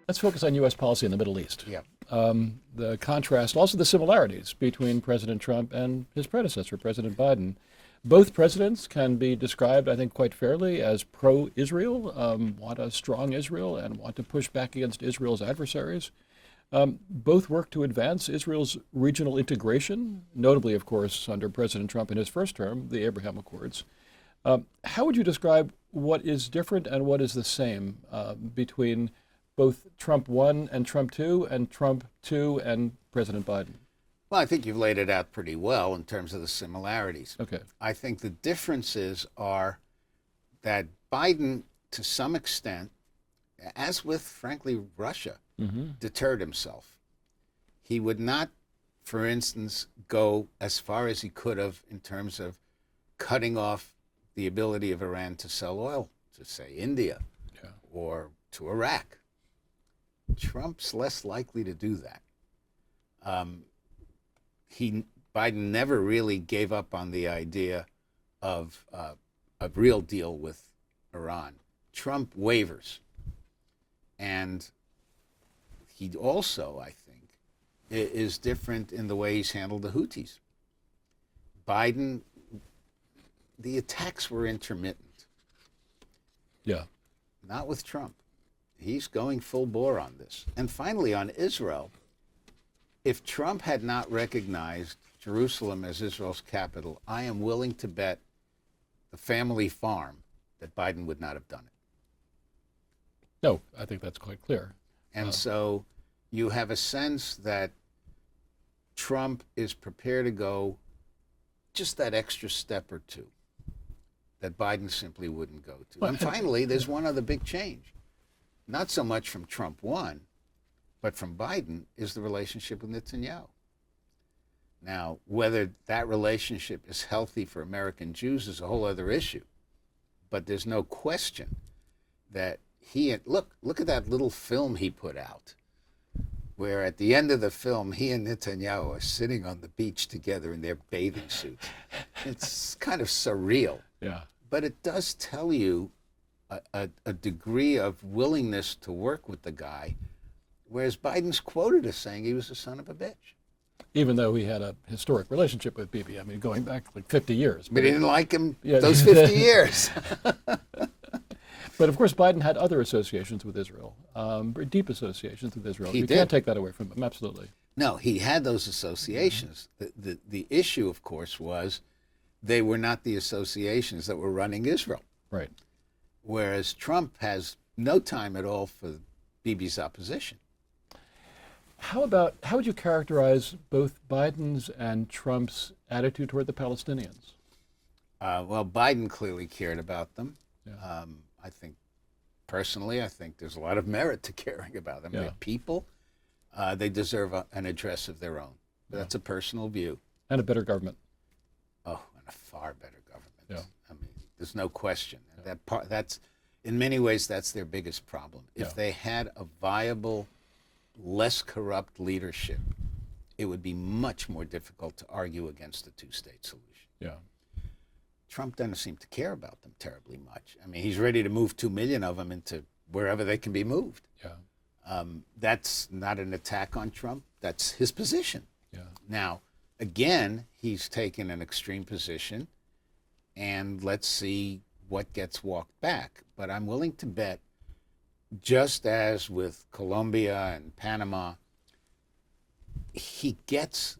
Let's focus on U.S. policy in the Middle East. Yeah. The contrast, also the similarities between President Trump and his predecessor, President Biden. Both presidents can be described, I think, quite fairly as pro-Israel, want a strong Israel and want to push back against Israel's adversaries. Both work to advance Israel's regional integration, notably, of course, under President Trump in his first term, the Abraham Accords. How would you describe what is different and what is the same between both Trump 1 and Trump 2 and Trump 2 and President Biden? Well, I think you've laid it out pretty well in terms of the similarities. Okay. I think the differences are that Biden, to some extent, as with, frankly, Russia, deterred himself. He would not, for instance, go as far as he could have in terms of cutting off the ability of Iran to sell oil to, say, India or to Iraq. Trump's less likely to do that. Biden never really gave up on the idea of a real deal with Iran. Trump wavers. And he also, I think, is different in the way he's handled the Houthis. Biden, the attacks were intermittent. Yeah. Not with Trump. He's going full bore on this. And finally, on Israel, if Trump had not recognized Jerusalem as Israel's capital, I am willing to bet the family farm that Biden would not have done it. No, I think that's quite clear. And so you have a sense that Trump is prepared to go just that extra step or two that Biden simply wouldn't go to. And finally, there's one other big change. Not so much from Trump 1, but from Biden, is the relationship with Netanyahu. Now, whether that relationship is healthy for American Jews is a whole other issue. But there's no question that look at that little film he put out, where at the end of the film, he and Netanyahu are sitting on the beach together in their bathing suits. It's kind of surreal. Yeah. But it does tell you a degree of willingness to work with the guy, whereas Biden's quoted as saying he was a son of a bitch. Even though he had a historic relationship with Bibi, I mean, going back like 50 years. But he didn't like him those 50 years. But of course, Biden had other associations with Israel, very deep associations with Israel. You can't take that away from him, absolutely. No, he had those associations. The issue, of course, was they were not the associations that were running Israel. Right. Whereas Trump has no time at all for Bibi's opposition. How would you characterize both Biden's and Trump's attitude toward the Palestinians? Well, Biden clearly cared about them. Yeah. I think there's a lot of merit to caring about them. Yeah. They're people. They deserve an address of their own. But that's a personal view. And a better government. Oh, and a far better government. Yeah. I mean, there's no question. That's in many ways, that's their biggest problem. If they had a viable, less corrupt leadership, it would be much more difficult to argue against a two-state solution. Yeah. Trump doesn't seem to care about them terribly much. I mean, he's ready to move 2 million of them into wherever they can be moved. Yeah. That's not an attack on Trump. That's his position. Yeah. Now, again, he's taken an extreme position, and let's see what gets walked back. But I'm willing to bet, just as with Colombia and Panama, he gets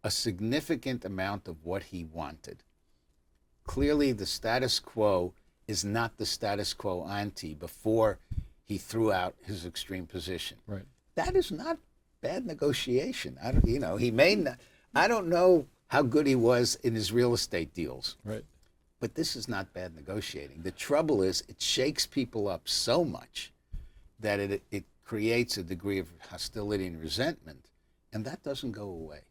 a significant amount of what he wanted. Clearly, the status quo is not the status quo ante before he threw out his extreme position. Right. That is not bad negotiation. I don't know how good he was in his real estate deals. Right. But this is not bad negotiating. The trouble is it shakes people up so much that it creates a degree of hostility and resentment, and that doesn't go away.